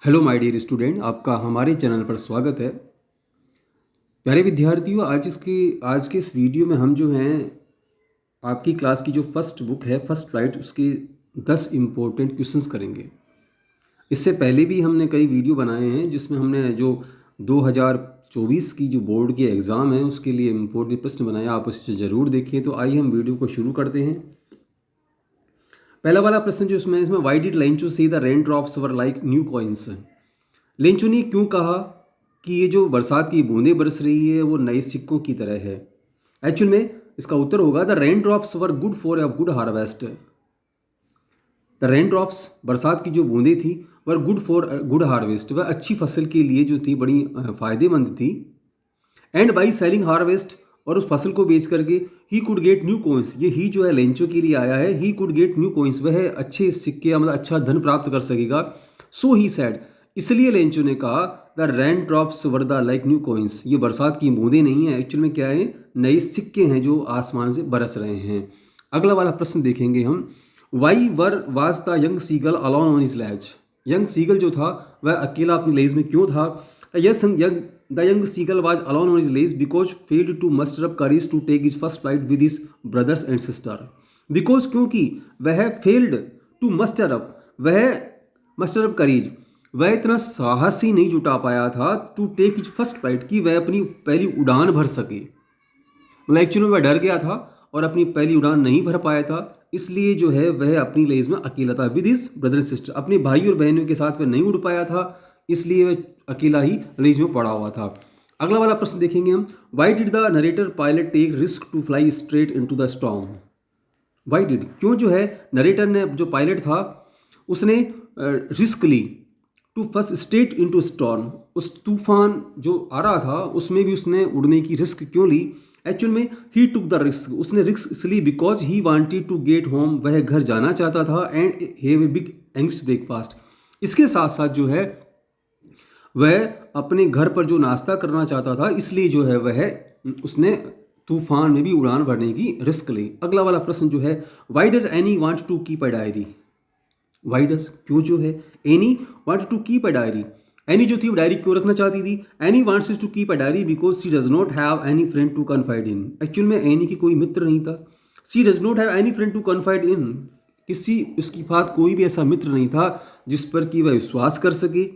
Hello my dear student, आपका हमारे channel पर स्वागत है। प्यारे विद्यार्थियों, आज के इस वीडियो में हम जो हैं आपकी क्लास की जो फर्स्ट बुक है फर्स्ट राइट उसके 10 इम्पोर्टेंट क्वेश्चंस करेंगे। इससे पहले भी हमने कई वीडियो बनाए हैं जिसमें हमने जो 2024 की जो बोर्ड के एग्ज़ाम है उसके लिए इम्पोर्टेंट प्रश्न बनाया। आप उसे ज़रूर देखें। तो आइए हम वीडियो को शुरू करते हैं। पहला वाला प्रश्न जो इसमें वाई डिड लेंचो से the rain drops were like new coins. Lencho ने क्यों कहा कि ये जो बरसात की बूंदें बरस रही है वो नए सिक्कों की तरह है। एक्चुअल में इसका उत्तर होगा the rain drops were good for a good harvest. The rain drops बरसात की जो बूंदें थी were good for good harvest, वह अच्छी फसल के लिए जो थी बड़ी फायदेमंद थी। एंड बाई सेलिंग हार्वेस्ट, और उस फसल को बेच करके he could get new coins, ये ही जो है लेंचो के लिए आया है। He could get new coins, वह अच्छे सिक्के मतलब अच्छा धन प्राप्त कर सकेगा। सो ही सैड, इसलिए लेंचो ने कहा the rain drops were the like new coins, ये बरसात की बूंदें नहीं है, एक्चुअल में क्या है, नए सिक्के हैं जो आसमान से बरस रहे हैं। अगला वाला प्रश्न देखेंगे हम। Why were was the young seagull alone on his ledge. Young seagull जो था वह अकेला अपनी लेज में क्यों था। The young seagull was alone on his ledge because failed to muster up courage to take his first flight with his brothers and sister. Because क्योंकि वह failed to muster up courage, वह इतना साहस ही नहीं जुटा पाया था to take his first flight, कि वह अपनी पहली उड़ान भर सके। मतलब एक्चुअली वह डर गया था और अपनी पहली उड़ान नहीं भर पाया था, इसलिए जो है वह अपनी लेज में अकेला था। विद हिज ब्रदर सिस्टर, अपने भाई और बहनों के साथ वह नहीं उड़ पाया था, इसलिए वह अकेला ही लेज में पड़ा हुआ था। अगला वाला प्रश्न देखेंगे हम। Why did the narrator pilot take risk to fly straight into the storm. Why did, क्यों जो है नरेटर ने, जो पायलट था, उसने रिस्क ली to first straight into storm, उस तूफान जो आ रहा था उसमें भी उसने उड़ने की रिस्क क्यों ली। एक्चुअल में ही टुक द रिस्क, उसने रिस्क इसलिए because he wanted to get home, वह घर जाना चाहता था, and have a big eggs breakfast, इसके साथ साथ जो है वह अपने घर पर जो नाश्ता करना चाहता था, इसलिए जो है वह उसने तूफान में भी उड़ान भरने की रिस्क ली। अगला वाला प्रश्न जो है, why does Annie want to keep a diary. Why does, क्यों जो है Annie want to keep a diary, Annie जो थी वो डायरी क्यों रखना चाहती थी। Annie wants to keep a diary because she does not have any friend to confide in. Actual में एनी की कोई मित्र नहीं था। She does not have any friend to confide in, किसी उसकी बात कोई भी ऐसा मित्र नहीं था जिस पर कि वह विश्वास कर सके,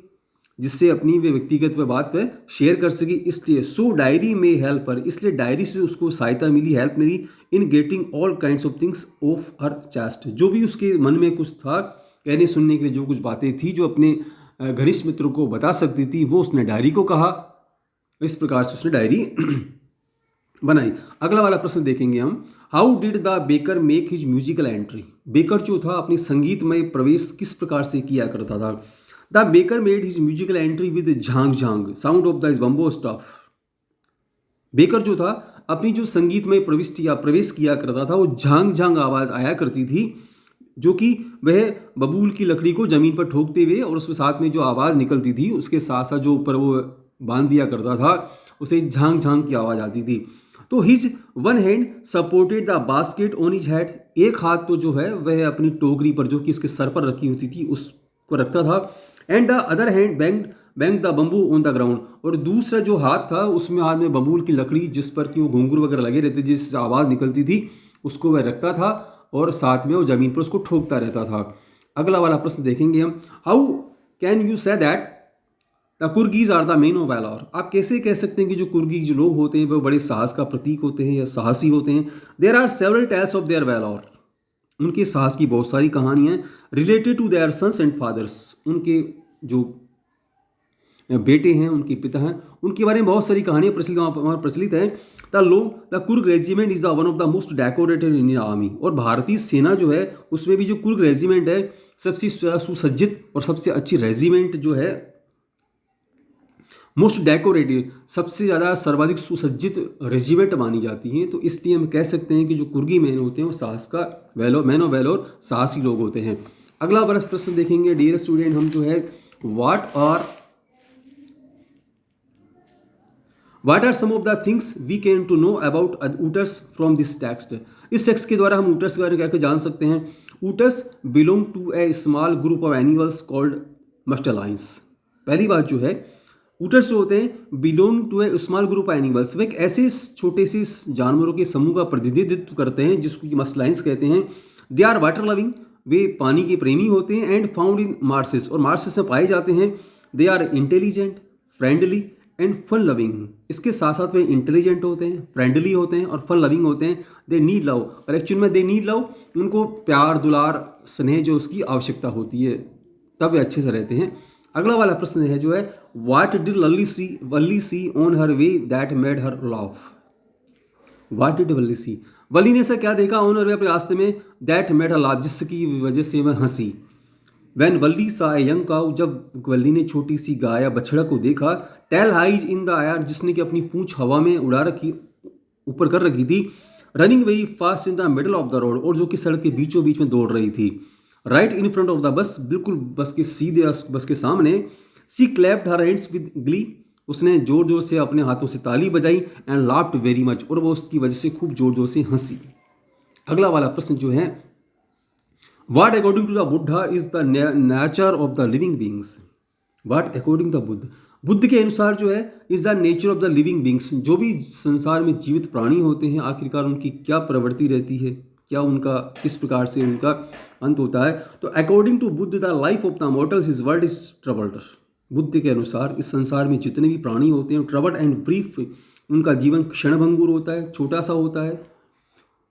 जिससे अपनी वे व्यक्तिगत वह बात वह शेयर कर सके, इसलिए सो डायरी में हेल्प पर, इसलिए डायरी से उसको सहायता मिली, हेल्प मिली in getting all kinds of things of her chest, जो भी उसके मन में कुछ था कहने सुनने के लिए, जो कुछ बातें थी जो अपने घनिष्ठ मित्रों को बता सकती थी, वो उसने डायरी को कहा। इस प्रकार से उसने डायरी बनाई। अगला वाला प्रश्न देखेंगे हम। How did the baker make his musical entry. Baker जो था अपनी संगीतमय प्रवेश किस प्रकार से किया करता था। The baker made his musical entry with झांग झांग sound of the bamboo staff. Baker जो था अपनी जो संगीतमय प्रवेश किया करता था, वो झांग झांग आवाज आया करती थी, जो कि वह बबूल की लकड़ी को जमीन पर ठोकते हुए, और उसके साथ में जो आवाज़ निकलती थी उसके साथ साथ जो ऊपर वो बांध दिया करता था उसे झांग झांग की आवाज़ आती थी। तो his one hand supported the basket on his head, एक हाथ तो जो है वह अपनी टोकरी पर जो कि इसके सर पर रखी होती थी उसको रखता था। And the other hand bang the bamboo on the ground, और दूसरा जो हाथ था उसमें हाथ में बबूल की लकड़ी जिस पर कि वो घुंघरू वगैरह लगे रहते, जिससे आवाज़ निकलती थी, उसको वह रखता था और साथ में वो जमीन पर उसको ठोकता रहता था। अगला वाला प्रश्न देखेंगे हम। How can you say that the Coorgis are the men of valour. आप कैसे कह सकते हैं कि जो कुर्गी जो लोग होते हैं वो बड़े साहस का प्रतीक होते हैं या साहसी होते हैं। There are several tales of their valour, उनके साहस की बहुत सारी कहानियां related to their sons and fathers, उनके जो बेटे हैं, उनके पिता हैं, उनके बारे में बहुत सारी कहानियां प्रचलित है। The Coorg regiment is the one of the most decorated Indian army, और भारतीय सेना जो है उसमें भी जो कुर्ग रेजिमेंट है सबसे सुसज्जित और सबसे अच्छी रेजिमेंट जो है, मोस्ट डेकोरेटेड, सबसे ज़्यादा सर्वाधिक सुसज्जित रेजिमेंट मानी जाती हैं। तो इसलिए हम कह सकते हैं कि जो कुर्गी मैन होते हैं वो साहस का मैन ऑफ वैलोर, साहसी लोग होते हैं। अगला प्रश्न देखेंगे डियर स्टूडेंट हम, जो है What are some of the things we came to know about otters from this text? इस टेक्स्ट के द्वारा हम ऊटर्स के बारे में क्या जान सकते हैं। Otters belong to a small group of animals called mustelines. पहली बात जो है, ऊटर्स जो होते हैं belong to a small group animals, वे एक ऐसे छोटे से जानवरों के समूह का प्रतिनिधित्व करते हैं जिसको कि मस्टलाइंस कहते हैं। दे आर वाटर लविंग, वे पानी के प्रेमी होते हैं। एंड फाउंड इन मार्सेस, और मार्सेस में पाए जाते हैं। They are intelligent, friendly and fun loving, इसके साथ साथ वे इंटेलिजेंट होते हैं, फ्रेंडली होते हैं और फन लविंग होते हैं। दे नीड लव, और एक्चुअल में दे नीड लव, उनको प्यार दुलार स्नेह जो उसकी आवश्यकता होती है, तब वे अच्छे से रहते हैं। अगला वाला प्रश्न है जो है, what did Valli see on her way that made her laugh. What did Valli see, Valli ने ऐसा क्या देखा ऑन हर वे, अपने रास्ते में, दैट मेड हर लाफ, जिसकी वजह से वह हंसी। वैन वल्ली सा ए यंग काउ, जब वल्ली ने छोटी सी गाय या बछड़ा को देखा। Tail highs in the air, जिसने कि अपनी पूंछ हवा में उड़ा रखी, ऊपर कर रखी थी। Running very fast in the middle of the road, और जो कि सड़क के बीचों बीच में दौड़ रही थी। Right in front of the bus, बिल्कुल बस के सीधे बस के सामने। She clapped her hands with glee, उसने जोर जोर से अपने हाथों से ताली बजाई। एंड लाफ्ड वेरी मच, और वो उसकी वजह से खूब जोर जोर से हंसी। अगला वाला प्रश्न जो है, what according to the Buddha is the nature of the living beings. What according the Buddha, Buddha के अनुसार जो है, is the nature of the living beings, जो भी संसार में जीवित प्राणी होते हैं आखिरकार उनकी क्या प्रवृत्ति रहती है, क्या उनका किस प्रकार से उनका अंत होता है। तो according to Buddha the life of the mortals is world is troubled, Buddha के अनुसार इस संसार में जितने भी प्राणी होते हैं ट्रबल्ड एंड ब्रीफ, उनका जीवन क्षणभंगुर होता है, छोटा सा होता है,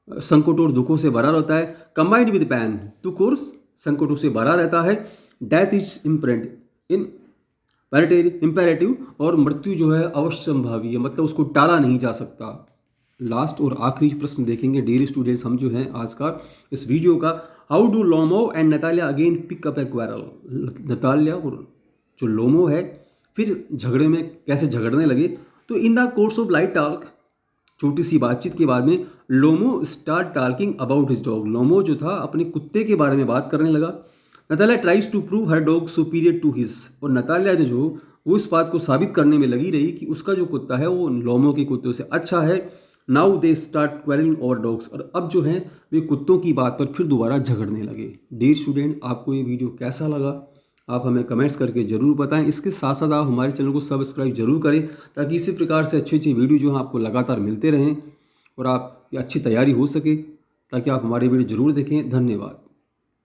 संकटों और दुखों से भरा रहता है। कंबाइंड विद पैन, दुख और संकटों से भरा रहता है। डेथ इज इम्पेरेटिव, और मृत्यु जो है अवश्य संभावी है, मतलब उसको टाला नहीं जा सकता। लास्ट और आखिरी प्रश्न देखेंगे डियर स्टूडेंट्स हम जो हैं आज का इस वीडियो का, how do Lomov and Natalia again pick up a quarrel. Natalia और जो लोमो है फिर झगड़े में कैसे झगड़ने लगे। तो in the course of light talk, छोटी सी बातचीत के बाद में, Lomov start talking about his dog, Lomov जो था अपने कुत्ते के बारे में बात करने लगा। Natalia tries to prove her dog superior to his, और नतालिया जो वो इस बात को साबित करने में लगी रही कि उसका जो कुत्ता है वो लोमो के कुत्तों से अच्छा है। Now they start quarrelling over dogs, और अब जो है वे कुत्तों की बात पर फिर दोबारा झगड़ने लगे। डियर स्टूडेंट, आपको ये वीडियो कैसा लगा आप हमें कमेंट्स करके ज़रूर बताएं। इसके साथ साथ आप हमारे चैनल को सब्सक्राइब जरूर करें, ताकि इसी प्रकार से अच्छी अच्छी वीडियो जो हैं आपको लगातार मिलते रहें और आप अच्छी तैयारी हो सके, ताकि आप हमारी वीडियो ज़रूर देखें। धन्यवाद।